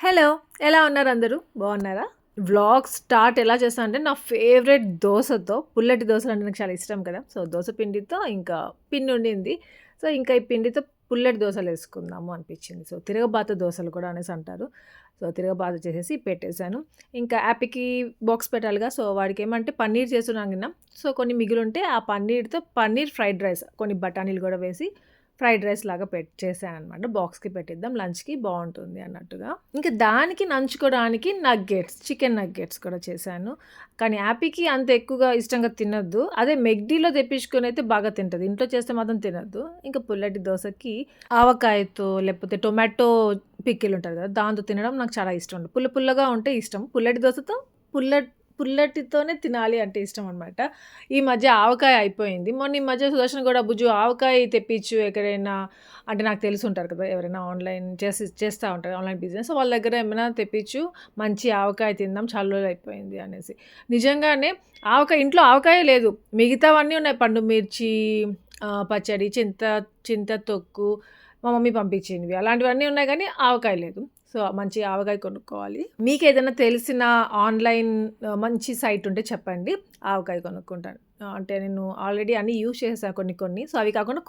Hello! ఎలా ఉన్నారు అందరూ? బాగున్నారా? వ్లాగ్ స్టార్ట్ ఎలా చేశా అంటే నా ఫేవరెట్ దోసతో, పుల్లటి దోసలంటే నాకు చాలా ఇష్టం కదా! సో, దోస పిండితో ఇంకా పిండి ఉండింది. సో, ఇంకా ఈ పిండితో పుల్లటి దోసలేసుకుందాము అనిపించింది. సో, తిరగబాత దోసలు కూడా అనేసి అంటారు. సో, తిరగబాత చేసేసి పెట్టేసాను. ఇంకా యాపీకి బాక్స్ పెట్టాలిగా. సో, వాడికేమంటే పన్నీర్ చేసున్నాను నిన్న. సో, కొన్ని మిగిలుంటే ఆ పన్నీర్‌తో పన్నీర్ ఫ్రైడ్ రైస్ కొన్ని బఠానీలు కూడా వేసి ఫ్రైడ్ రైస్ లాగా చేశాననమాట. బాక్స్‌కి పెట్టిద్దాం లంచ్‌కి బావుంటుంది అన్నట్టుగా. ఇంకా దానికి నంచుకోవడానికి నగ్గెట్స్, చికెన్ నగ్గెట్స్ కూడా చేశాను. కానీ యాపీకి అంత ఎక్కువగా ఇష్టంగా తినొద్దు. అదే మెక్‌డీలో తెప్పించుకొనైతే బాగా తింటది. ఇంట్లో చేస్తే మాత్రం తినొద్దు. ఇంకా పుల్లటి దోసకి ఆవకాయతో లేకపోతే టొమాటో పికిల్ ఉంటది కదా! దాంతో తినడం నాకు చాలా ఇష్టం. పుల్ల పుల్లగా ఉంటే ఇష్టం. పుల్లటి దోసతో పుల్ల పుల్లటితోనే తినాలి అంటే ఇష్టం అనమాట. ఈ మధ్య ఆవకాయ అయిపోయింది. మొన్న ఈ మధ్య సుదర్శన్ గూడా "బుజ్జు ఆవకాయ తెప్పించు ఎక్కడైనా" అంటే నాకు తెలిసుంటారు కదా! ఎవరైనా ఆన్‌లైన్ చేస్తా ఉంటారు ఆన్‌లైన్ బిజినెస్. వాళ్ళ దగ్గర ఏమైనా తెప్పించు మంచి ఆవకాయ తిందాం చాలా రోజులయిపోయింది అనేసి. నిజంగానే ఆవకాయ ఇంట్లో ఆవకాయే లేదు. మిగతావన్నీ ఉన్నాయి. పండు మిర్చి, పచ్చడి, చింత తొక్కు మా మమ్మీ పంపించినవి. అలాంటివన్నీ ఉన్నాయి గానీ ఆవకాయ లేదు. సో, మంచి ఆవకాయ కొనుక్కోవాలి. మీకేదైనా తెలిసిన ఆన్‌లైన్ మంచి సైట్ ఉంటే చెప్పండి. ఆవకాయ కొనుక్కుంటాను. అంటే నేను ఆల్రెడీ అన్నీ యూజ్ చేసేసా కొన్ని కొన్ని. సో, అవి కాకుండా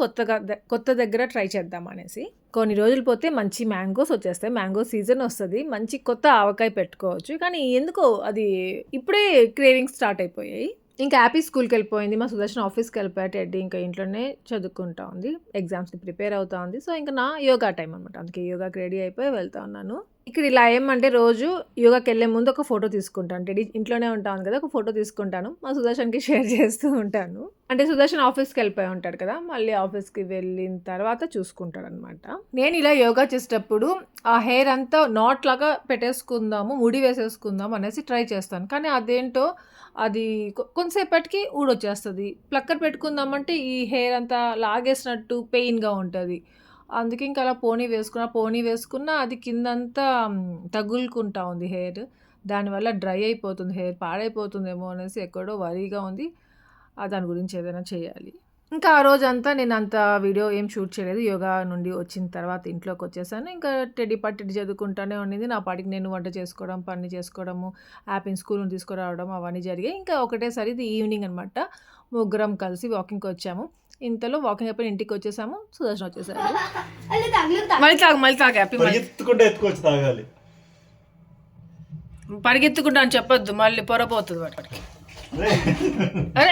కొత్త దగ్గర ట్రై చేద్దాం అనేసి. కొన్ని రోజులు పోతే మంచి మ్యాంగోస్ వచ్చేస్తాయి. మ్యాంగో సీజన్ వస్తది. మంచి కొత్త ఆవకాయ పెట్టుకోవచ్చు. కానీ ఎందుకో అది ఇప్పుడే క్రేవింగ్స్ స్టార్ట్ అయిపోయాయి. ఇంకా హ్యాపీ స్కూల్‌కెళ్ళిపోయింది. మా సుదర్శన్ ఆఫీస్‌కెళ్ళిపోయాడు. టెడ్డీ ఇంకా ఇంట్లోనే చదువుకుంటా ఉంది. ఎగ్జామ్స్‌కి ప్రిపేర్ అవుతా ఉంది. సో, ఇంక నా యోగా టైమ్ అనమాట. అందుకే యోగాకి రెడీ అయిపోయి వెళ్తా ఉన్నాను. ఇక్కడ ఇలా ఏమంటే రోజు యోగాకెళ్ళే ముందు ఒక ఫోటో తీసుకుంటాను. టెడ్డీ ఇంట్లోనే ఉంటాను కదా! ఒక ఫోటో తీసుకుంటాను. మా సుదర్శన్‌కి షేర్ చేస్తూ ఉంటాను. అంటే సుదర్శన్ ఆఫీస్‌కెళ్ళిపోయి ఉంటాడు కదా! మళ్ళీ ఆఫీస్‌కి వెళ్ళిన తర్వాత చూసుకుంటాడనమాట. నేను ఇలా యోగా చేసేటప్పుడు ఆ హెయిర్ అంతా నాట్ లాగా పెట్టేసుకుందాము, ముడి వేసేసుకుందాం అనేసి ట్రై చేస్తాను. కానీ అదేంటో అది కొంతసేపటికి ఊడొచ్చేస్తది. ప్లక్కర్ పెట్టుకుందామంటే ఈ హెయిర్ అంతా లాగేసినట్టు పెయిన్‌గా ఉంటది. అందుకే ఇంక అలా పోనీ వేసుకున్నా అది కిందంతా తగులుకుంటా ఉంది హెయిర్. దానివల్ల డ్రై అయిపోతుంది హెయిర్. పాడైపోతుందేమో అనేసి ఎక్కడో వరీగా ఉంది. దాని గురించి ఏదైనా చేయాలి. ఇంకా ఆ రోజంతా నేనంత వీడియో ఏం షూట్ చేయలేదు. యోగా నుండి వచ్చిన తర్వాత ఇంట్లోకొచ్చేసాను. ఇంకా టెడ్డీ చదువుకుంటానే ఉండింది. నా పాటికి నేను వంట చేసుకోవడం, పని చేసుకోవడము, యాపిని స్కూల్ నుండి తీసుకురావడం అవన్నీ జరిగాయి. ఇంకా ఒకటేసారి ఇది ఈవినింగ్ అనమాట. ముగ్గురం కలిసి వాకింగ్‌కొచ్చాము. ఇంతలో వాకింగ్ అయిపోయి ఇంటికొచ్చేసాము. సుదర్శన్ వచ్చేసాడు. మళ్ళీ తాగు హ్యాపీ. పరిగెత్తుకుంటే ఎత్తుకొచ్చి తాగాలి. పరిగెత్తుకుంటా అని చెప్పొద్దు. మళ్ళీ పొరపోతుంది వాటికి. అరే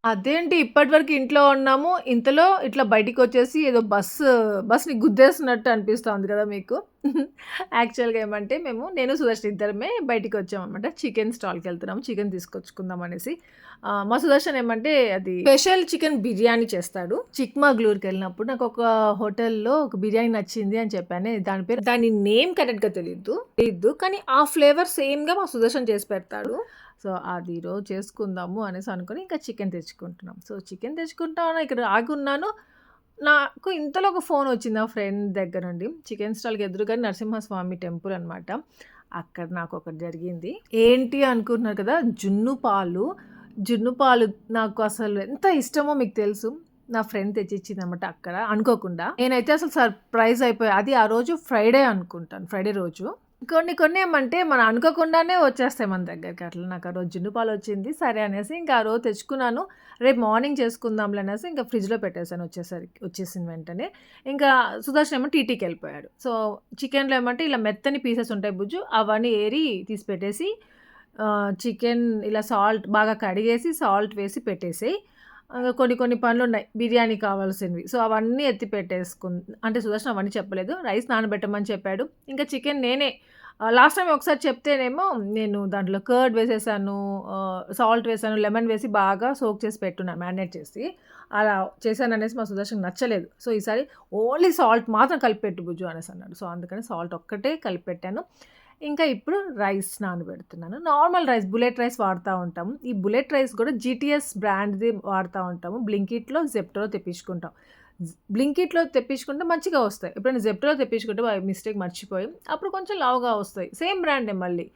అదేంటి ఇప్పటివరకు ఇంట్లో ఉన్నాము. ఇంతలో ఇట్లా బయటికొచ్చేసి ఏదో బస్‌ని గుద్దేస్తున్నట్టు అనిపిస్తోంది కదా మీకు. యాక్చువల్‌గా ఏమంటే నేను సుదర్శన్ ఇద్దరమే బయటికొచ్చామనమాట. చికెన్ స్టాల్‌కెళ్తున్నాము. చికెన్ తీసుకొచ్చుకుందాం అనేసి. మా సుదర్శన్ ఏమంటే అది స్పెషల్ చికెన్ బిర్యానీ చేస్తాడు. చిక్‌మగళూరుకెళ్ళినప్పుడు నాకొక హోటల్‌లో ఒక బిర్యానీ నచ్చింది అని చెప్పానే. దాని నేమ్ కరెక్ట్‌గా తెలీదు. కానీ ఆ ఫ్లేవర్ సేమ్‌గా మా సుదర్శన్ చేసి పెడతాడు. సో, అది ఈరోజు చేసుకుందాము అనేసి అనుకోని ఇంకా చికెన్ తెచ్చుకుంటున్నాం. సో, చికెన్ తెచ్చుకుంటా ఇక్కడ ఆగున్నాను. నాకు ఇంతలో ఒక ఫోన్ వచ్చింది నా ఫ్రెండ్ దగ్గర నుండి. చికెన్ స్టాల్‌కి ఎదురుగానే నరసింహస్వామి టెంపుల్ అనమాట. అక్కడ నాకొకటి జరిగింది. ఏంటి అనుకుంటున్నారు కదా! జున్ను పాలు నాకు అసలు ఎంత ఇష్టమో మీకు తెలుసు. నా ఫ్రెండ్ తెచ్చిచ్చిందనమాట అక్కడ అనుకోకుండా. నేనైతే అసలు సర్ప్రైజ్ అయిపోయా. అది ఆ రోజు ఫ్రైడే అనుకుంటాను. ఫ్రైడే రోజు. కొన్ని ఏమంటే మనం అనుకోకుండానే వచ్చేస్తాయి మన దగ్గరికి. అట్లా నాకు ఆ రోజు జున్ను పాలొచ్చింది. సరే అనేసి ఇంకా ఆ రోజు తెచ్చుకున్నాను. రేపు మార్నింగ్ చేసుకుందాంలే అనేసి ఇంకా ఫ్రిడ్జ్‌లో పెట్టేసాను వచ్చేసిన వెంటనే. ఇంకా సుదర్శన్ ఏమో టీటీకెళ్ళిపోయాడు. సో, చికెన్‌లో ఏమంటే ఇలా మెత్తని పీసెస్ ఉంటాయి బుజ్జు. అవన్నీ ఏరి తీసి పెట్టేసి చికెన్ ఇలా బాగా కడిగేసి సాల్ట్ వేసి పెట్టేసేయి. కొన్ని పనులున్నాయి బిర్యానీ కావాల్సినవి. సో, అవన్నీ ఎత్తి అంటే సుదర్శన్ అవన్నీ చెప్పలేదు. రైస్ నానబెట్టమని చెప్పాడు. ఇంకా చికెన్ నేనే లాస్ట్ టైమ్ ఒకసారి చెప్తేనేమో నేను దాంట్లో కర్డ్ వేసేసాను, సాల్ట్ వేసాను, లెమన్ వేసి బాగా సోక్ చేసి పెట్టున్నాను మ్యారినేట్ చేసి. అలా చేశాననేసి మా సుదర్శన్‌కి నచ్చలేదు. సో, ఈసారి ఓన్లీ సాల్ట్ మాత్రం కలిపెట్టు బుజ్జు అనేసన్నాడు. సో, అందుకని సాల్ట్ ఒక్కటే కలిపెట్టాను. ఇంకా ఇప్పుడు రైస్ నానబెడుతున్నాను. నార్మల్ రైస్, బుల్లెట్ రైస్ వాడుతా ఉంటాము. ఈ బుల్లెట్ రైస్ కూడా జీటీఎస్ బ్రాండ్‌ది వాడుతా ఉంటాము. బ్లింకిట్‌లో, జెప్టోలో తెప్పించుకుంటాం. బ్లింకిట్‌లో తెప్పించుకుంటే మంచిగా వస్తాయి. ఎప్పుడైనా జెప్టోలో తెప్పించుకుంటే బై మిస్టేక్ మర్చిపోయి అప్పుడు కొంచెం లావుగా వస్తాయి. సేమ్ బ్రాండే మళ్ళీ.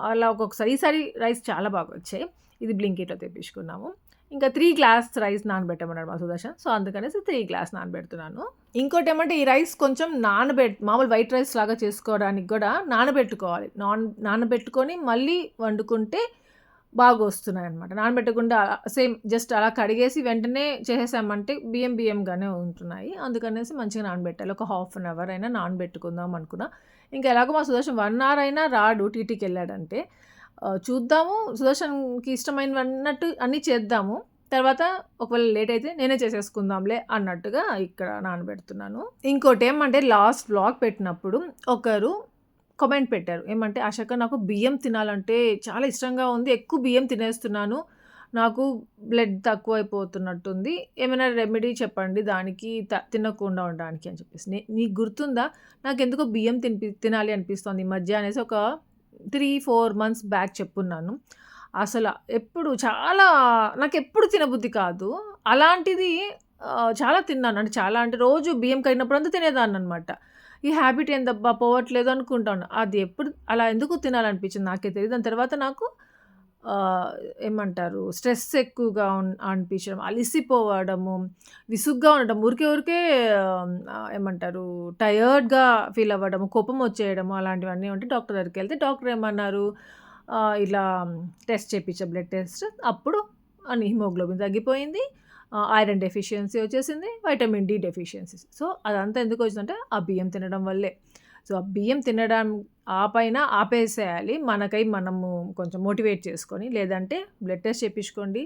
అలా ఒక్కొక్కసారి ఈసారి రైస్ చాలా బాగా వచ్చాయి. ఇది బ్లింకిట్‌లో తెప్పించుకున్నాము. ఇంకా 3 గ్లాస్ రైస్ నానబెట్టమన్నాడు మా సుదర్శన్. సో, అందుకనేసి 3 గ్లాస్ నానబెడుతున్నాను. ఇంకోటేమంటే ఈ రైస్ కొంచెం మామూలు వైట్ రైస్ లాగా చేసుకోవడానికి గూడా నానబెట్టుకోవాలి. నానబెట్టుకొని మళ్ళీ వండుకుంటే బాగొస్తున్నాయన్నమాట. నానబెట్టకుండా సేమ్ జస్ట్ అలా కడిగేసి వెంటనే చేసేసామంటే బియ్యంగానే ఉంటున్నాయి. అందుకనేసి మంచిగా నానబెట్టాలి. ఒక హాఫ్ అన్ అవర్ అయినా నానబెట్టుకుందాం అనుకున్నా. ఇంకా ఎలాగో మా సుదర్శన్ 1 అవర్ అయినా రాడు టీటీకెళ్ళాడంటే. చూద్దాము సుదర్శన్‌కి ఇష్టమైనవన్నట్టు అన్నీ చేద్దాము. తర్వాత ఒకవేళ లేట్ అయితే నేనే చేసేసుకుందాంలే అన్నట్టుగా ఇక్కడ నానబెడుతున్నాను. ఇంకోటేమంటే లాస్ట్ వ్లాగ్ పెట్టినప్పుడు ఒకరు కామెంట్ పెట్టారు. ఏమంటే, "ఆశక్క నాకు బియ్యం తినాలంటే చాలా ఇష్టంగా ఉంది. ఎక్కువ బియ్యం తినేస్తున్నాను. నాకు బ్లడ్ తక్కువైపోతున్నట్టుంది. ఏమైనా రెమెడీ చెప్పండి దానికి తినకుండా ఉండడానికి" అని చెప్పేసి. నీకు గుర్తుందా? నాకెందుకో బియ్యం తినాలి అనిపిస్తోంది ఈ మధ్య అనేసి ఒక 3, 4 మంత్స్ బ్యాక్ చెప్పున్నాను. అసల నాకెప్పుడు తినబుద్ధి కాదు. అలాంటిది చాలా తిన్నాను. అంటే చాలా అంటే రోజు బియ్యం కడిగినప్పుడంతా తినేదాన్ననమాట. ఈ హ్యాబిట్ ఏందబ్బా పోవట్లేదు అనుకుంటాను. అది ఎప్పుడు అలా ఎందుకు తినాలనిపించింది నాకే తెలీదు. దాని తర్వాత నాకు ఏమంటారు స్ట్రెస్ ఎక్కువగా అనిపించడం, అలిసిపోవడము, విసుగ్గా ఉండడం, ఊరికే ఏమంటారు టయర్డ్‌గా ఫీల్ అవ్వడము, కోపం వచ్చేయడము అలాంటివన్నీ ఉంటే డాక్టర్ దగ్గరికెళ్తే డాక్టర్ ఏమన్నారు, ఇలా టెస్ట్ చేపించా బ్లడ్ టెస్ట్. అప్పుడు హిమోగ్లోబిన్ తగ్గిపోయింది. ఐరన్ డెఫిషియన్సీ వచ్చేసింది. Vitamin D deficiency. సో, అదంతా ఎందుకొచ్చిందంటే ఆ బియ్యం తినడం వల్లే. సో, ఆ బియ్యం తినడం ఆపేసేయాలి. మనము కొంచెం మోటివేట్ చేసుకొని. లేదంటే బ్లడ్ టెస్ట్ చేపించుకోండి.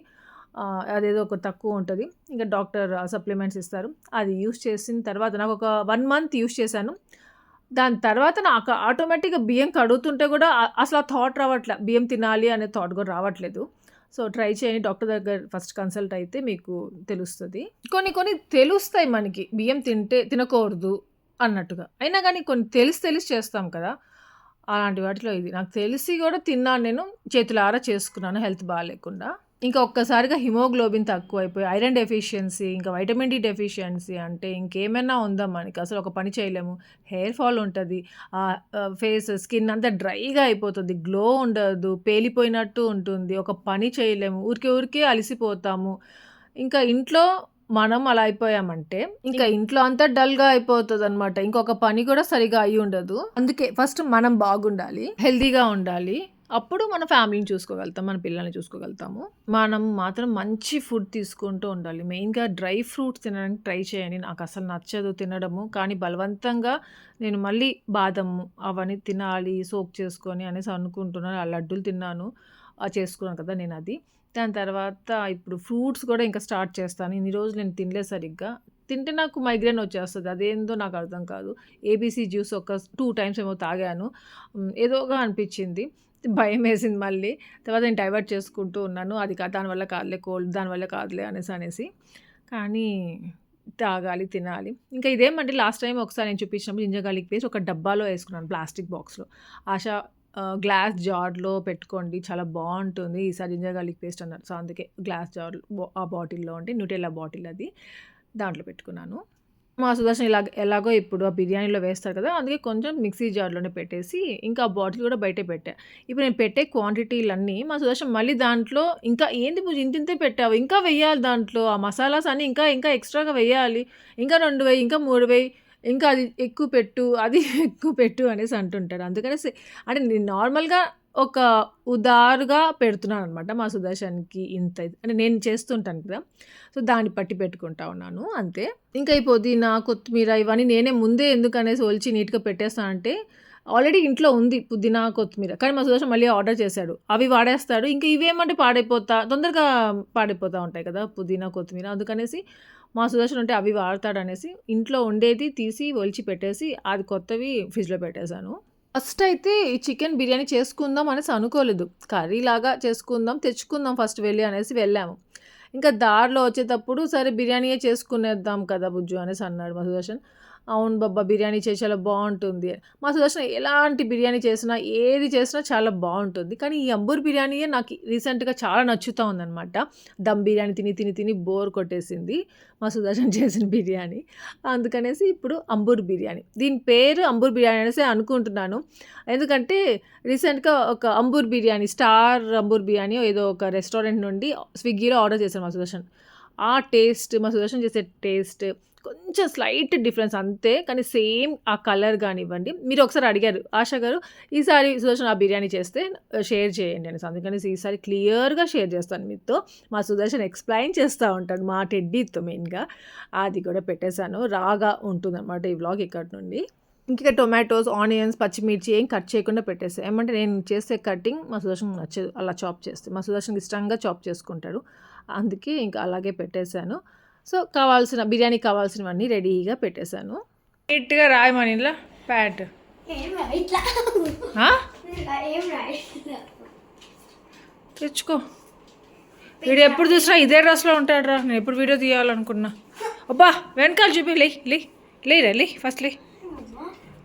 అదేదో ఒక తక్కువ ఉంటది. ఇంకా డాక్టర్ సప్లిమెంట్స్ ఇస్తారు. అది యూజ్ చేసిన తర్వాత నాకొక 1 మంత్ యూజ్ చేశాను. దాని తర్వాత నాకు ఆటోమేటిక్‌గా బియ్యం కడుగుతుంటే గూడా అసలు ఆ థాట్ రావట్ల. బియ్యం తినాలి అనే థాట్ గూడా రావట్లేదు. సో, ట్రై చేయండి. డాక్టర్ దగ్గర ఫస్ట్ కన్సల్ట్ అయితే మీకు తెలుస్తది. కొన్ని తెలుస్తాయి మనకి. బియ్యం తినకూడదు అన్నట్టుగా. అయినా గానీ కొన్ని తెలిసి చేస్తాం కదా! అలాంటి వాటిలో ఇది. నాకు తెలిసి గూడా తిన్నాను నేను. చేతులారా చేసుకున్నాను హెల్త్ బాలేకుండా. ఇంకా ఒక్కసారిగా హిమోగ్లోబిన్ తక్కువైపోయి, ఐరన్ డెఫిషియన్సీ, ఇంకా వైటమిన్ డి డెఫిషియన్సీ అంటే ఇంకేమైనా ఉందా మనకి? అసలు ఒక పని చేయలేము. హెయిర్ ఫాల్ ఉంటది. స్కిన్ అంతా డ్రైగా అయిపోతుంది. గ్లో ఉండదు. పేలిపోయినట్టు ఉంటుంది. ఒక పని చేయలేము. ఊరికే అలిసిపోతాము. ఇంకా ఇంట్లో మనం అలా అయిపోయామంటే, ఇంకా ఇంట్లో అంతా డల్‌గా అయిపోతదనమాట. ఇంకొక పని కూడా సరిగ్గా అయ్యుండదు. అందుకే ఫస్ట్ మనం బాగుండాలి. హెల్తీగా ఉండాలి. అప్పుడు మన ఫ్యామిలీని చూసుకోగలుగుతాం. మన పిల్లల్ని చూసుకోగలుగుతాము. మనం మాత్రం మంచి ఫుడ్ తీసుకుంటూ ఉండాలి. మెయిన్‌గా డ్రై ఫ్రూట్స్ తినడానికి ట్రై చేయండి. నాకసలు నచ్చదు తినడము. కానీ బలవంతంగా నేను మళ్ళీ బాదము అవన్నీ తినాలి సోక్ చేసుకొని అనేసి అనుకుంటున్నాను. ఆ లడ్డూలు తిన్నాను. చేసుకున్నాను కదా నేనది. దాని తర్వాత ఇప్పుడు ఫ్రూట్స్ కూడా ఇంకా స్టార్ట్ చేస్తాను. ఇన్ని రోజులు నేను తినలేదు సరిగ్గా. తింటే నాకు మైగ్రేన్ వచ్చేస్తది. అదేందో నాకు అర్థం కాదు. ఏబీసీ జ్యూస్ ఒక 2 టైమ్స్ ఏమో తాగాను. ఏదోగా అనిపించింది. భయమేసింది మళ్ళీ. తర్వాత నేను డైవర్ట్ చేసుకుంటూ ఉన్నాను. అది దానివల్ల కాదులే కోల్డ్ దానివల్ల కాదులే అనేసి. కానీ తాగాలి, తినాలి. ఇంకా ఇదేమంటే లాస్ట్ టైమ్ ఒకసారి నేను చూపించినప్పుడు జింజర్ గార్లిక్ పేస్ట్ ఒక డబ్బాలో వేసుకున్నాను ప్లాస్టిక్ బాక్స్‌లో. ఆశ గ్లాస్ జార్‌లో పెట్టుకోండి చాలా బావుంటుంది. ఈసారి జింజర్ గార్లిక్ పేస్ట్ అన్నారు. సో, అందుకే గ్లాస్ జార్‌లో ఆ బాటిల్‌లో అంటే న్యూటెల్లా బాటిల్ అది. దాంట్లో పెట్టుకున్నాను. మా సుదర్శన్ ఎలాగో ఇప్పుడు ఆ బిర్యానీలో వేస్తారు కదా! అందుకే కొంచెం మిక్సీ జార్‌లోనే పెట్టేసి ఇంకా ఆ బాటిల్ కూడా బయటే పెట్టా. ఇప్పుడు నేను పెట్టే క్వాంటిటీలన్నీ మా సుదర్శన్ మళ్ళీ దాంట్లో ఇంకా "ఏంది పూజ ఇంతింతే పెట్టావు ఇంకా వెయ్యాలి దాంట్లో ఆ మసాలాస్ అన్నీ ఇంకా ఎక్స్‌ట్రాగా వెయ్యాలి. ఇంకా 2 వెయ్యి, ఇంకా 3 వెయ్యి, ఇంకా అది ఎక్కువ పెట్టు, అది ఎక్కువ పెట్టు" అనేసి అంటుంటాడు. అందుకనేసి అంటే నేను నార్మల్‌గా ఒక ఉదారుగా పెడుతున్నాననమాట మా సుదర్శన్‌కి అంటే నేను చేస్తుంటాను కదా! సో, దాన్ని బట్టి పెట్టుకుంటా ఉన్నాను అంతే. ఇంకా ఈ పుదీనా, కొత్తిమీర ఇవన్నీ నేనే ముందే ఎందుకనేసి ఒలిచి నీట్‌గా పెట్టేస్తానంటే, ఆల్రెడీ ఇంట్లో ఉంది పుదీనా, కొత్తిమీర. కానీ మా సుదర్శన్ మళ్ళీ ఆర్డర్ చేశాడు. అవి వాడేస్తాడు. ఇంకా ఇవేమంటే తొందరగా పాడైపోతా ఉంటాయి కదా! పుదీనా, కొత్తిమీర. అందుకనేసి మా సుదర్శన్ అంటే అవి వాడతాడనేసి ఇంట్లో ఉండేది తీసి ఒలిచి పెట్టేసి, అది కొత్తవి ఫ్రిడ్జ్‌లో పెట్టేశాను. ఫస్ట్ అయితే ఈ చికెన్ బిర్యానీ చేసుకుందాం అనేసి అనుకోలేదు. కర్రీలాగా తెచ్చుకుందాం ఫస్ట్ వెళ్ళి అనేసి వెళ్ళాము. ఇంకా దారిలో వచ్చేటప్పుడు సరే బిర్యానీయే చేసుకునేద్దాం కదా బుజ్జు అనేసి అన్నాడు మా సుదర్శన్. అవును బబ్బా! బిర్యానీ చేసి చాలా బావుంటుంది. మా సుదర్శన్ ఎలాంటి బిర్యానీ చేసినా, ఏది చేసినా చాలా బావుంటుంది. కానీ ఈ అంబూర్ బిర్యానీయే నాకు రీసెంట్‌గా చాలా నచ్చుతా ఉందనమాట. దమ్ బిర్యానీ తిని బోర్ కొట్టేసింది. మా సుదర్శన్ చేసిన బిర్యానీ. అందుకనేసి ఇప్పుడు అంబూర్ బిర్యానీ. దీని పేరు అంబూర్ బిర్యానీ అనేసి అనుకుంటున్నాను. ఎందుకంటే రీసెంట్‌గా ఒక అంబూర్ బిర్యానీ, స్టార్ అంబూర్ బిర్యానీ ఏదో ఒక రెస్టారెంట్ నుండి స్విగ్గీలో ఆర్డర్ చేశాను. చేశాను మా సుదర్శన్. ఆ టేస్ట్, మా సుదర్శన్ చేసే టేస్ట్ కొంచెం స్లైట్ డిఫరెన్స్ అంతే. కానీ సేమ్ ఆ కలర్ కానివ్వండి. మీరు ఒకసారి అడిగారు ఆశ గారు, ఈసారి సుదర్శన్ ఆ బిర్యానీ చేస్తే షేర్ చేయండి అనేసి. అందుకనేసి ఈసారి క్లియర్‌గా షేర్ చేస్తాను మీతో. మా సుదర్శన్ ఎక్స్‌ప్లెయిన్ చేస్తా ఉంటాడు మా టెడ్డీతో మెయిన్‌గా. అది కూడా పెట్టేశాను. రాగా ఉంటుందన్నమాట ఈ వ్లాగ్ ఇక్కడి నుండి. ఇంకా టొమాటోస్, ఆనియన్స్, పచ్చిమిర్చి ఏం కట్ చేయకుండా పెట్టేసా. ఏమంటే నేను చేసే కటింగ్ మా సుదర్శన్‌కి నచ్చదు అలా చాప్ చేస్తే. మా సుదర్శన్‌కి ఇష్టంగా చాప్ చేసుకుంటాడు. అందుకే ఇంకా అలాగే పెట్టేశాను. సో, బిర్యానీకి కావాల్సినవన్నీ రెడీగా పెట్టేశాను. నీట్‌గా రాయమని ఇలా ప్యాట్. తెచ్చుకో. వీడు ఎప్పుడు చూసినా ఇదే డ్రెస్లో ఉంటాడు రా. నేను ఎప్పుడు వీడియో తీయాలనుకున్నా. అబ్బా వెనకాల చూపి లే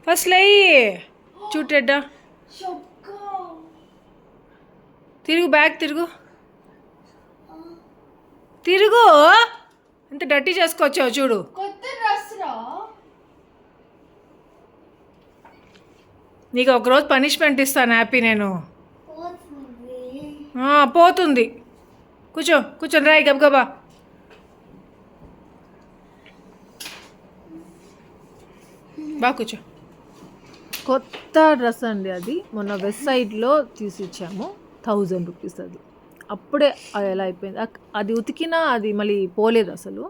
ఫస్ట్ లే చూటెడ్డా తిరుగు, బ్యాగ్ తిరుగు ఎంత డర్టీ చేసుకొచ్చావు చూడు. నీకు ఒకరోజు పనిష్మెంట్ ఇస్తాను హ్యాపీ. నేను పోతుంది. కూర్చొని రాయి గబగబా. బాగా కూర్చో. కొత్త డ్రెస్ అండి అది. మొన్న వెస్ట్ సైడ్లో తీసిచ్చాము. 1000 రూపీస్ అది. అప్పుడే ఎలా అయిపోయింది. అది ఉతికినా అది మళ్ళీ పోలేదు అసలు.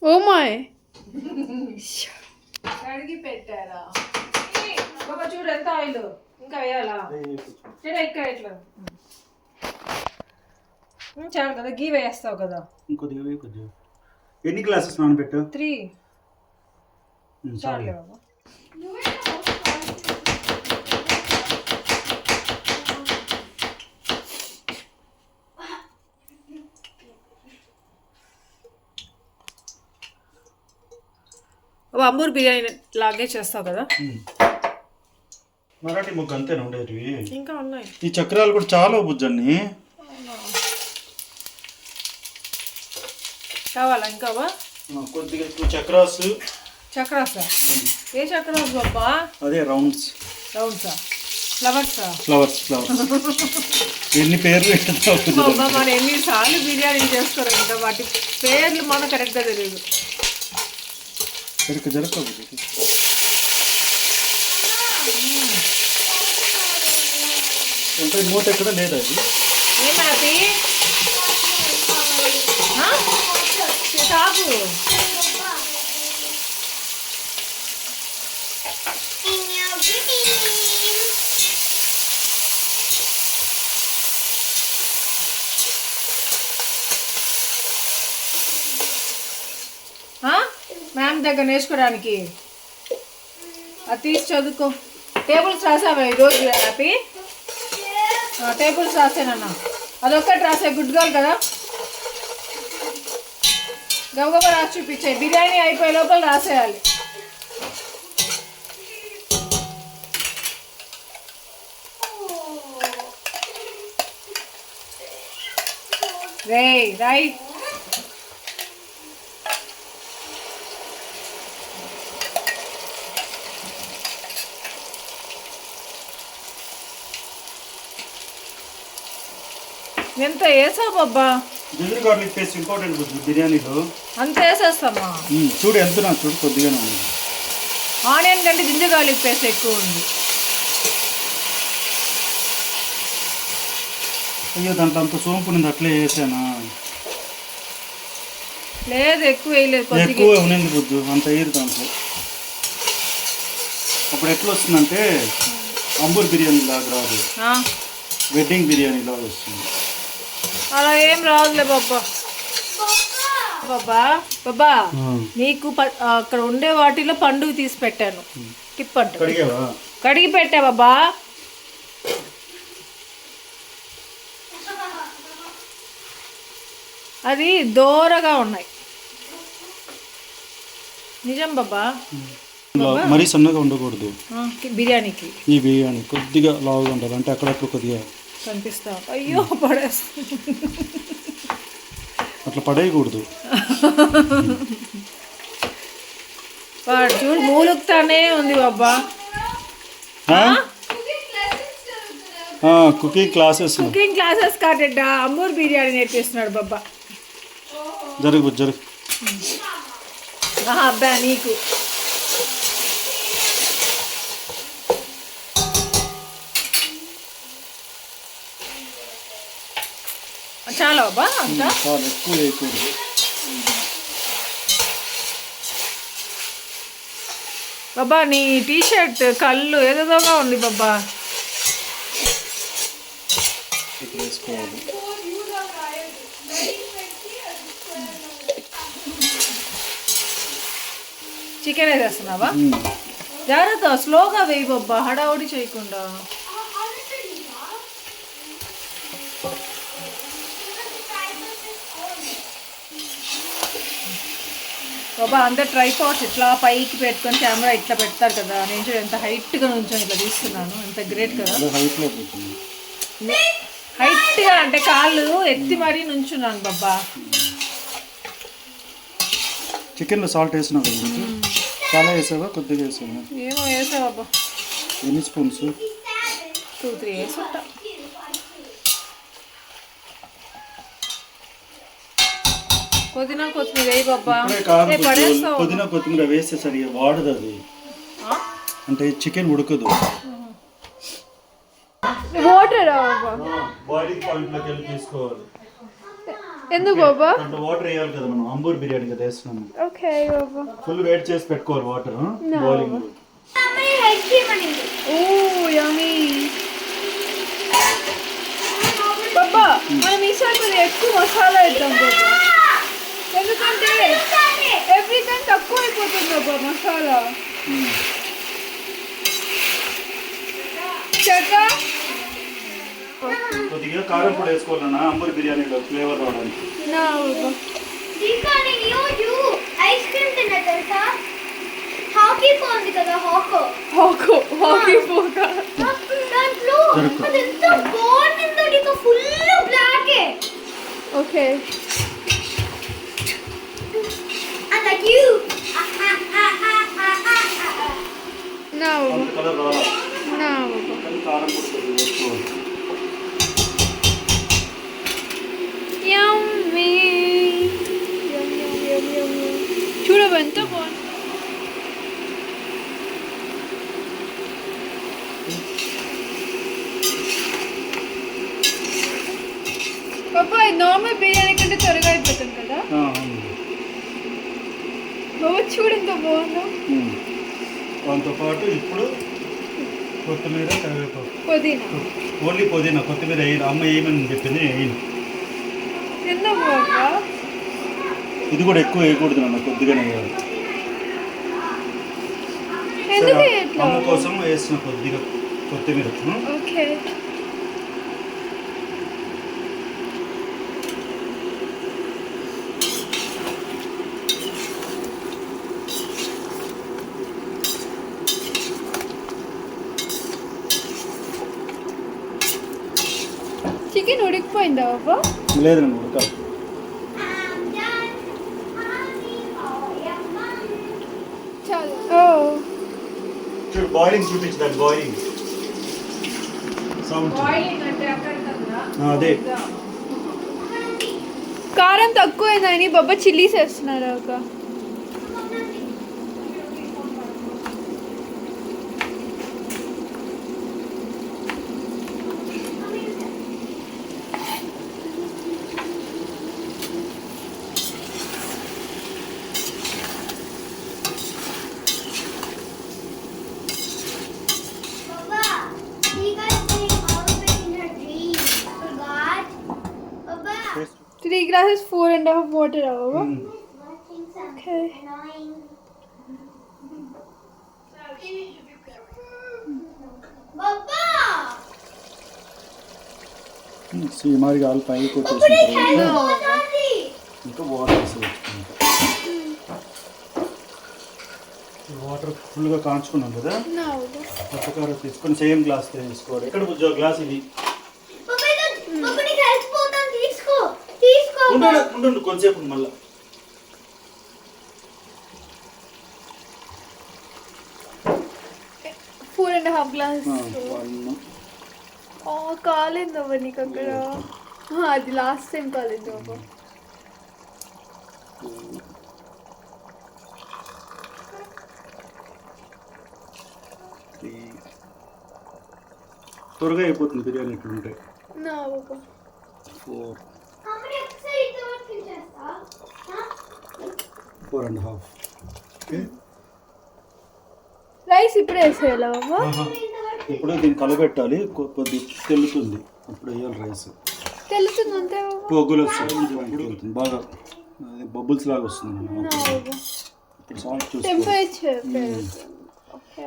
ఓ మై కడిగి పెట్టారా? చూడు ఎంత ఆయిల్. ఇంకా వేయాలా? ఇక్కడ ఇట్లా చాలు కదా. గీ వేస్తావు కదా. ఇంకొద్దిగా. ఎన్ని గ్లాసెస్ నానబెట్టు? 3. చాలే బాబా. అంబూర్ బిర్యానీ లాగే చేస్తావు కదా. మరాఠీ ముగ్గు అంతేనా ఉండేవి? ఇంకా ఉన్నాయి. ఈ చక్రాలు కూడా చాలా బుజ్జన్ని కావాలా ఇంకా కొద్దిగా చక్రాస్. ఏ చక్రాస్ బాబా? అదే రౌండ్సా? ఫ్లవర్స్ ఎన్ని పేర్లు మనం ఎన్నిసార్లు బిర్యానీ చేస్తారు ఇంకా వాటి పేర్లు మనం కరెక్ట్గా తెలియదు. జరగ మూత ఎక్కడ లేదా? అది ఏం హ్యాపీ కాదు. మ్యామ్ దగ్గర నేర్చుకోవడానికి అది తీసి చదువుకో. టేబుల్స్ రాసావా ఈరోజు హ్యాపీ? టేబుల్స్ రాసానన్నా. అదొక్కటి రాసే. గుడ్ గర్ల్ కదా. గబగబా రాసి చూపించాయి. బిర్యానీ అయిపోయే లోపల రాసేయాలి. రైట్. ఎంత వేసావు బాబా? జింజర్ గార్లిక్ పేస్ట్ ఇంపార్టెంట్ బిర్యానీలో. అంత వేసేస్తామా? చూడు ఎంత చూడు కొద్దిగానే ఉంది. ఆనియన్ కంటే జింజర్ గార్లిక్ పేస్ట్ ఎక్కువ ఉంది. అయ్యో దాంట్లో అంత సోంపు ఉంది అట్లే వేసానా? లేదు ఎక్కువ వేయలేదు. ఎక్కువ ఉన్నది బుద్ధు అంత వేయరు దాంట్లో. అప్పుడు ఎట్లా వస్తుందంటే అంబూర్ బిర్యానీ లాగా రాదు, వెడ్డింగ్ బిర్యానీ లాగా వస్తుంది. అలా ఏం రాదులే బాబా. బాబా నీకు అక్కడ ఉండే వాటిలో పండుగ తీసి పెట్టాను. టిప్ అంటే కడిగి పెట్టా బాబా. అది దోరగా ఉన్నాయి. నిజం బాబా. మరీ సన్నగా ఉండకూడదు బిర్యానీకి. ఈ బిర్యానీ కొద్దిగా లావుగా ఉండాలి, అంటే అక్కడప్పుడు కొద్దిగా కనిపిస్తా. అయ్యో పడేస్తా. అట్లా పడేయకూడదు. వాడు చూడు మూలుగుతానే ఉంది బాబా. కుకింగ్ క్లాసెస్ కాటెడ్డ అంబూర్ బిర్యానీ నేర్పిస్తున్నాడు బాబా. జరుగు అబ్బా నీకు చాలా బాబా అంతా ఎక్కువ వేయకూడదు. బాబా నీ టీషర్ట్ కళ్ళు ఏదోగా ఉంది బాబా. వేసుకోవాలి. చికెన్ వేసేస్తున్నావా? జాగ్రత్త, స్లోగా వేయి బాబా, హడావుడి చేయకుండా. బాబా అందరు ట్రైపాడ్స్ ఇట్లా పైకి పెట్టుకొని కెమెరా ఇట్లా పెడతారు కదా, నేను చూడు ఎంత హైట్గా నుంచొని ఇట్లా తీస్తున్నాను, ఎంత గ్రేట్ కదా. హైట్గా అంటే కాళ్ళు ఎత్తి మరీ నుంచున్నాను బాబా. చికెన్లో సాల్ట్ వేసినావు కదా, చాలా వేసావా కొద్దిగా వేసావా? ఏమో వేసా బాబా. ఎన్ని స్పూన్స్? 2-3 వేసుంటా. పుదీనా కొత్తిమీర వేయి బాబా. పుదీనా కొత్తిమీర వేస్తే సరిగా వాడదు అది, అంటే చికెన్ ఉడకదు. వాటర్ బాయిలింగ్ పాయింట్ లోకి వెళ్ళి తీసుకోవాలి. ఎందుకు బాబా? అంటే వాటర్ వేయాలి కదా, మనం అంబూర్ బిర్యానీ కదా వేస్తున్నాము. ఓకే బాబా. ఫుల్ వేట్ చేసి పెట్టుకోవాలి వాటర్ బాయిలింగ్. ఓ యమ్మీ బాబా. మనం ఈసారి కొద్దిగా ఎక్కువ మసాలా వేద్దాం బాబా, ఎందుకంటే ఎవ్రీ టైం తక్కువ అయిపోతుంది బాబా మసాలా. కొద్దిగా కారం పొడి వేసుకోవాలన్నా అంబూర్ బిర్యానీలో ఫ్లేవర్ రావడానికి. ఐస్ క్రీమ్ తిన్నా తెలుసా? హాకీ పోంది కదా, హాకీ పోక దాంట్లో అది ఎంత బాగుంటుందో, నీకు full black. Okay and like you నా కలర్ రావాలి. నా కారం పొడి వేసుకోవాలి. యమ్మీ చూడవు ఎంత బాగుంది. పాపా నార్మల్ బిర్యానీ కంటే త్వరగా అయిపోతుంది కదా బాబా. చూడు ఎంత బాగుందో. దాంతో పాటు ఇప్పుడు కొత్తిమీర, కరివేపాకు, పుదీనా. ఓన్లీ పుదీనా, కొత్తిమీర వేయను. అమ్మ ఏమని చెప్పింది వేయను. ఎందుకు బాబా? ఇది కూడా ఎక్కువ వేయకూడదు అన్న, కొద్దిగానే వేయాలి. అమ్మ కోసం వేసిన కొద్దిగా కొత్తిమీర. ఓకే చికెన్ ఉడికిపోయిందా బాబా? లేదండి ఉడకాలి. చూడు బాయిలింగ్ చూపించు, దాని బాయిలింగ్ సౌండ్. అదే కారం తక్కువైందని బాబా చిల్లీస్ వేస్తున్నారు ఒక. Taste. 3 glasses 4.5 water Baba. Okay. సుమారుగా ఆలు పైకి కొట్టేసిన తర్వాత ఇంకా వాటర్ వేసుకోవచ్చు. వాటర్ ఫుల్గా కాంచుకున్నాం కదా, నా వద్దు. పచ్చకార తీసుకొని సేమ్ గ్లాస్ తీసుకోవాలి. ఎక్కడ బుజ్జో గ్లాస్ ఇది? ఉండు కొంచెంసేపు మళ్ళీ. 4.5 గ్లాస్. కాలేదు అవ్వ నీకు అక్కడ. అది లాస్ట్ టైం కాలేదు అవ్వ. త్వరగా అయిపోతుంది బిర్యానీ ఇక్కడ ఉంటాయి. 4.5. రైస్ ఇప్పుడే వేసేయాలా అవ్వ? ఇప్పుడు దీన్ని కలబెట్టాలి, కొద్ది తెల్లుతుంది అప్పుడు వేయాలి రైస్. తెలుస్తుంది అంతే పొగ్గులు వస్తుంది బాగా, బబుల్స్ లాగా వస్తుంది. ఇప్పుడు సాల్ట్ చూసుకో. టెంపరేచర్. ఓకే.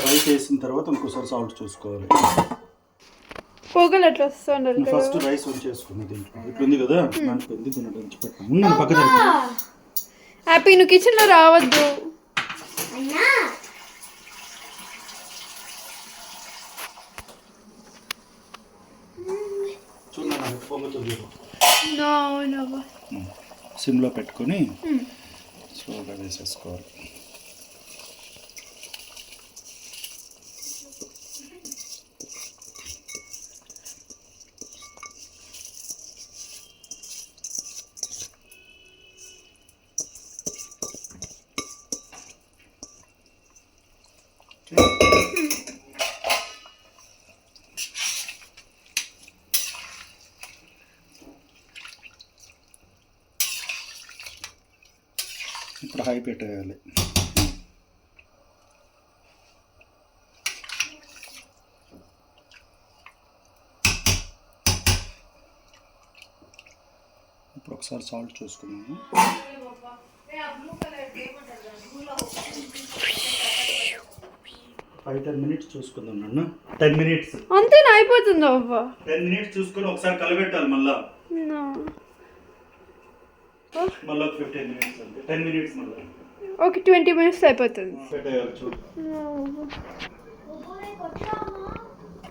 రైస్ వేసిన తర్వాత ఇంకోసారి సాల్ట్ చూసుకోవాలి. పొగలు అట్లా వస్తున్నారు. ఫస్ట్ రైస్ ఉంచేసుకుని దీంట్లో ఇట్లా ఉంది కదా, దాంట్లో ఉంది, దీన్ని ఉంచి పెట్టాము. ఉన్నాను పక్క జరిగి. హ్యాపీ నువ్వు కిచెన్లో రావద్దు. చూడండి పొంగుతుంది. సిమ్లో పెట్టుకొని స్లోగా వేసేసుకోవాలి. ఇప్పుడు హై పెట్టేయాలి. ఇప్పుడు ఒకసారి సాల్ట్ చూసుకున్నాము. 5-10 minutes చూసుకుందాం నన్ను. 10 minutes అంతేనా? అయిపోతుందా అవ్వ? 10 minutes చూసుకొని ఒకసారి కలబెట్టాలి. మళ్ళా మళ్ళీ 15 minutes అంటే 10 minutes మళ్ళీ. ఓకే 20 minutes అయిపోతుంది. పెట్టేయాలి చూడు.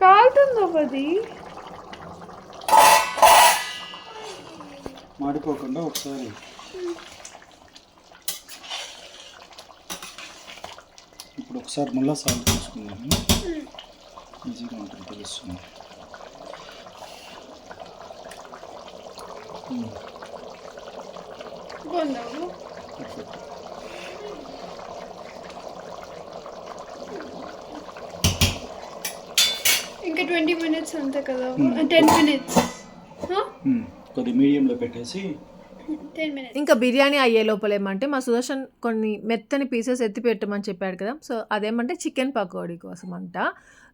కాలుతుందా అది? మాడిపోకుండా ఒకసారి ఇప్పుడు ఒకసారి మళ్ళీ సాల్ట్ చూసుకుందాము. ఈజీగా ఉంటుంది, తెలుస్తుంది. పర్ఫెక్ట్. ఇంకా 20 minutes అంతే కదా? 10 minutes. కొద్ది మీడియంలో పెట్టేసి 10 minutes. ఇంకా బిర్యానీ అయ్యే లోపల ఏమంటే మా సుదర్శన్ కొన్ని మెత్తని పీసెస్ ఎత్తి పెట్టమని చెప్పాడు కదా. సో అదేమంటే చికెన్ పకోడీ కోసం అంట.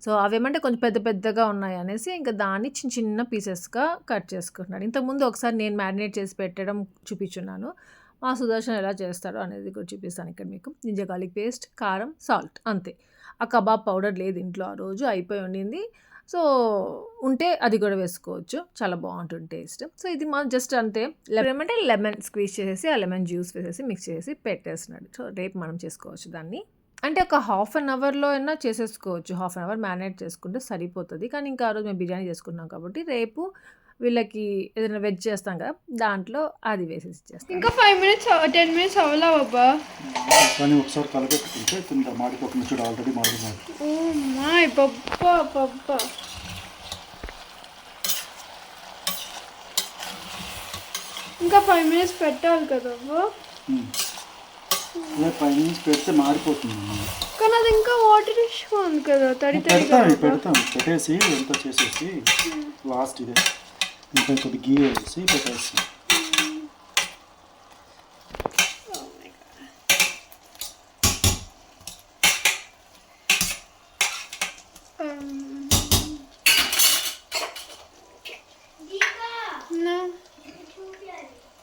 సో అవేమంటే కొంచెం పెద్ద పెద్దగా ఉన్నాయి అనేసి ఇంకా దాన్ని చిన్న చిన్న పీసెస్గా కట్ చేసుకుంటున్నాడు. ఇంతకుముందు ఒకసారి నేను మ్యారినేట్ చేసి పెట్టడం చూపించున్నాను. మా సుదర్శన్ ఎలా చేస్తాడో అనేది కూడా చూపిస్తాను ఇక్కడ మీకు. జింజర్ గార్లిక్ పేస్ట్, కారం, సాల్ట్, అంతే. ఆ కబాబ్ పౌడర్ లేదు ఇంట్లో, ఆ రోజు అయిపోయి ఉండింది. సో ఉంటే అది కూడా వేసుకోవచ్చు, చాలా బాగుంటుంది టేస్ట్. సో ఇది మా జస్ట్ అంతే. ఏమంటే లెమన్ స్క్వీజ్ చేసేసి ఆ లెమన్ జ్యూస్ వేసేసి మిక్స్ చేసి పెట్టేస్తున్నాడు. సో రేపు మనం చేసుకోవచ్చు దాన్ని. అంటే ఒక 1/2 అవర్లో అయినా చేసేసుకోవచ్చు. 1/2 అవర్ మ్యారినేట్ చేసుకుంటే సరిపోతుంది. కానీ ఇంకా ఆ రోజు మేము బిర్యానీ చేసుకున్నాం కాబట్టి రేపు వీళ్ళకి ఏదైనా వెజ్ చేస్తాం కదా, దాంట్లో అది వేసేసి చేస్తాం. ఇంకా 5 minutes 10 minutes అవ్వలా బాబా? కానీ ఒకసారి కలపెట్టుకుంటే కింద మాడిపోకుండా చూడు, ఆల్రెడీ మాడిపోయింది. ఓ మై బాబా బాబా. ఇంకా 5 minutes పెట్టాలి కదా బాబా? 5 minutes పెడితే మాడిపోతుంది. కానీ అది ఇంకా వాటర్ ఇష్యూ ఉంది కదా, తడి పెడతాం పెట్టేసి ఎంత చేసేసి లాస్ట్ ఇదే ఇంకా కొద్ది గీ వేసి పెట్టేసి.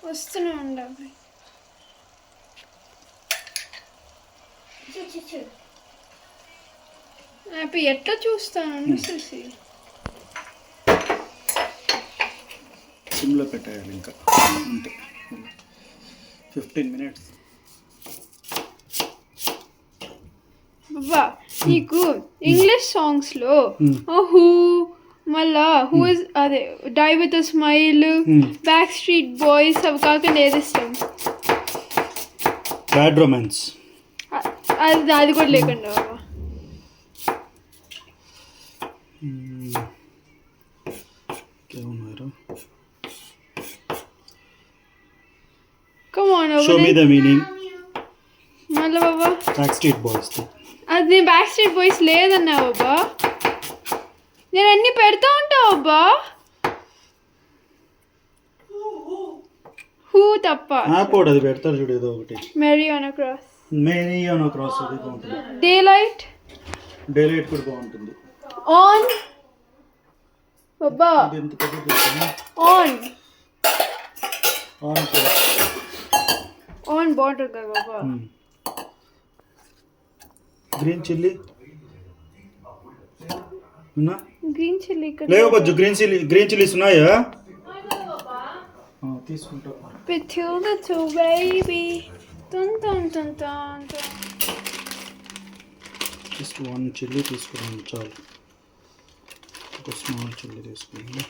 వస్తూనే ఉండాలి. హ్యాపీ ఎట్లా చూస్తాను చూసి సిమ్లో పెట్టేయాలి ఇంకా అంతే 15 minutes. బాబా నీకు ఇంగ్లీష్ సాంగ్స్లో హూ మళ్ళా హూ ఇస్ అదే die with smile Backstreet Boys అవి కాకుండా ఏది ఇష్టం? Bad romance. అది కూడా లేకుండా బాబా. Come on, Show me the meaning. మళ్ళా బాబా Backstreet Boys. అది నేను బ్యాక్ స్ట్రీట్ బాయ్స్ లేదన్నా బాబా. నేను అన్ని పెడతా ఉంటా బాబా. హూ తప్ప పోడు అది పెడతారు చూడు ఏదో ఒకటి. Mary on cross. Mary on cross అది బాగుంటుంది. డే లైట్ కూడా బాగుంటుంది. ఆన్ బాబా ఇది ఎంత పెద్దది ఆన్ ఆన్ కూడా. ఆన్ బాగుంటుంది కదా బాబా. గ్రీన్ చిల్లీ ఉన్నా గ్రీన్ చిల్లీ ఇక్కడ లేవు బజ్జు. గ్రీన్ చిల్లీస్ ఉన్నాయా? తీసుకుంటా. Petulito baby dun dun dun dun dun. Just 1 chilli తీసుకున్నాను చాలు. ఒక స్మాల్ చిల్లీ తీసుకున్నాను.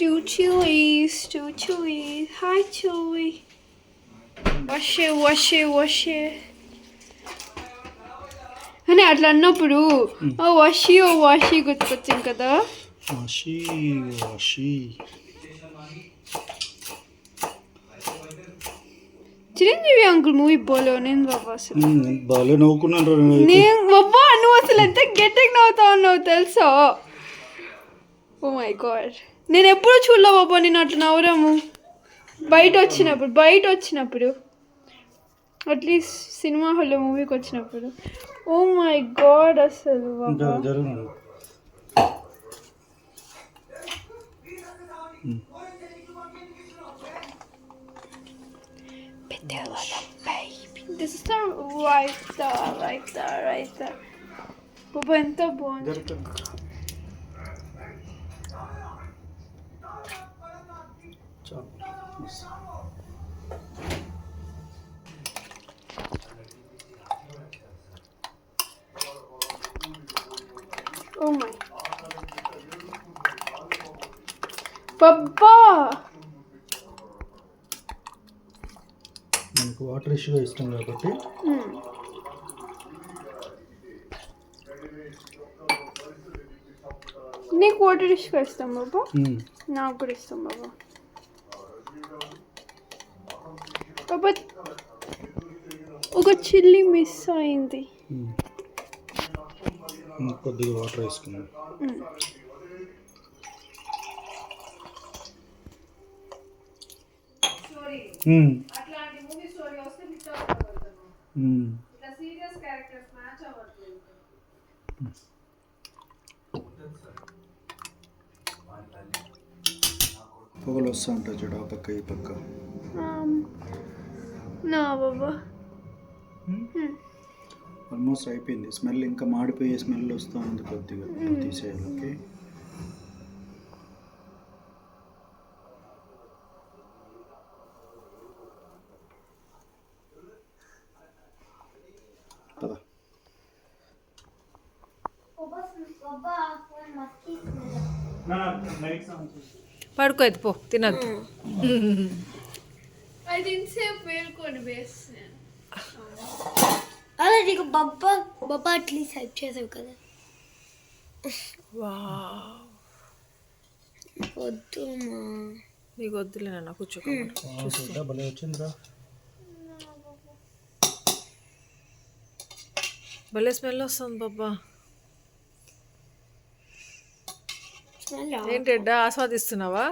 Two chilies. Hi Chewy. Wash it. అని అట్లా అన్నప్పుడు వాషి గుర్తుకొచ్చింది కదా. వాషి చిరంజీవి అంకుల్ మూవీ బాలో నేను బాబా అసలు బాగా నవ్వుకున్నాను. నేను బాబా నువ్వు అసలు ఎంత గట్టిగా నవ్వుతా ఉన్నావు తెలుసా? ఓ మై గాడ్ నేను ఎప్పుడూ చూడలే బాబా నేను అట్లా నవ్వరాము. బయట వచ్చినప్పుడు అట్లీస్ట్ సినిమా హాల్లో మూవీకి వచ్చినప్పుడు. ఓ మై గాడ్ అసలు బాబా This is the right there. బాబా ఎంత బాగుంది. Oh my. బాబా మనకు వాటర్ ఇష్యూ ఇష్టం కాబట్టి నీకు వాటర్ ఇష్యూ ఇష్టం బాబా. నాకు కూడా ఇష్టం బాబా. బాబా ఒక చిల్లీ మిస్ అయింది. కొద్దిగా వాటర్ వేసుకున్నాం. పొగలు వస్తూ ఉంటాయి చూడు ఆ పక్క ఈ పక్క. నా బాబా ఆల్మోస్ట్ అయిపోయింది. స్మెల్ ఇంకా మాడిపోయే స్మెల్ వస్తూ ఉంది. కొద్దిగా తీసేయాలి. ఓకే పద. పడుకో అయితే పో తినద్దు. అది ఇంతసేపు వేలుకొని వేస్తున్నాను. అలా నీకు బాబా అట్లీస్ట్ హెల్ప్ చేసావు కదా. వద్దు నీకు వద్దులే నాన్న కూర్చో. భలే వచ్చిందిరా. భలే స్మెల్ వస్తుంది బాబా. ఏంటెడ్డా ఆస్వాదిస్తున్నావా?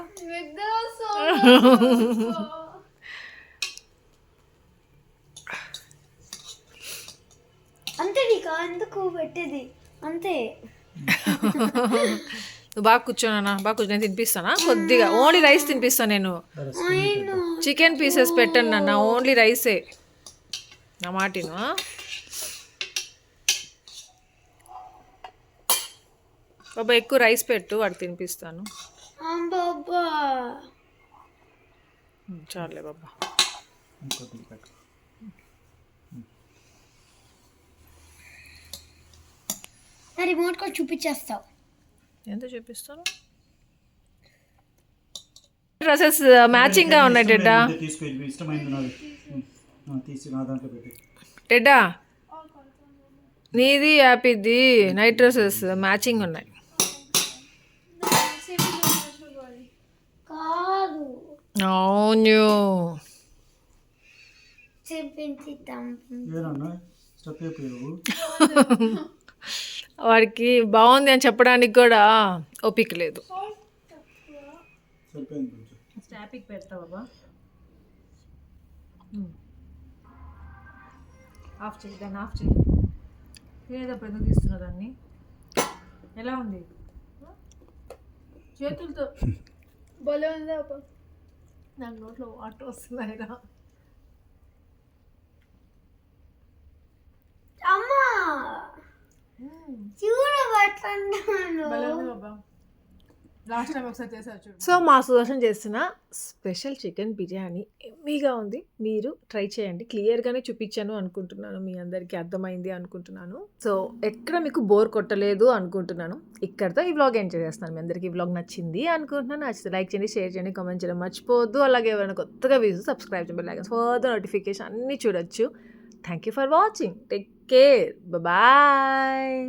అంతే నీకు ఎందుకు పెట్టేది అంతే. నువ్వు బాగా కూర్చోనా? బాగా కూర్చో. నేను తినిపిస్తానా కొద్దిగా. ఓన్లీ రైస్ తినిపిస్తాను నేను. చికెన్ పీసెస్ పెట్టండి నాన్న. ఓన్లీ రైసే. నా మాటిను. బాబా ఎక్కువ రైస్ పెట్టు, వాడు తినిపిస్తాను. బాబా చాలే బాబా. ఇంకొద్దిగా పెట్టు. నా రిమోట్ కూడా చూపించేస్తావు. ఎంత చూపిస్తాను? డ్రెస్సెస్ మ్యాచింగ్గా ఉన్నాయి డెడ్డా. తీసుకో, ఇది ఇష్టమైంది నాది. తీసి నా దాంట్లో పెట్టి. డెడ్డా నీది హ్యాపీది నైట్ డ్రెస్సెస్ మ్యాచింగ్ ఉన్నాయి. కాదు అవును. చూపించిద్దాం. ఏదన్నా స్టెప్ అయిపోయావు. వాడికి బాగుంది అని చెప్పడానికి కూడా ఓపిక లేదు. సరిపోయింది కొంచెం. స్టాపిక్ పెడతా బాబా. ఆఫ్ చేయి, దాన్ని ఆఫ్ చేయి. లేదప్పుడు ఎందుకు తీస్తున్నా దాన్ని? ఎలా ఉంది? చేతులతో భలే ఉంది అబ్బా. నాకు నోట్లో వాటర్ వస్తున్నాయిరా. అమ్మా చూడబడుతున్నాను. లాస్ట్ టైం ఒకసారి చేశారు చూడు. సో మా సుదర్శన్ చేసిన స్పెషల్ చికెన్ బిర్యానీ ఎమ్మీగా ఉంది. మీరు ట్రై చేయండి. క్లియర్గానే చూపించాను అనుకుంటున్నాను, మీ అందరికీ అర్థమైంది అనుకుంటున్నాను. సో ఎక్కడ మీకు బోర్ కొట్టలేదు అనుకుంటున్నాను. ఇక్కడితో ఈ వ్లాగ్ ఎండ్ చేసేస్తున్నాను. మీ అందరికీ ఈ వ్లాగ్ నచ్చింది అనుకుంటున్నాను. నచ్చితే లైక్ చేయండి, షేర్ చేయండి, కామెంట్ చేయడం మర్చిపోవద్దు. అలాగే ఎవరైనా కొత్తగా వీడియో సబ్స్క్రైబ్ చేయండి, లైక్ ఫర్దర్ నోటిఫికేషన్ అన్నీ చూడొచ్చు. Thank you for watching. Take care. Bye.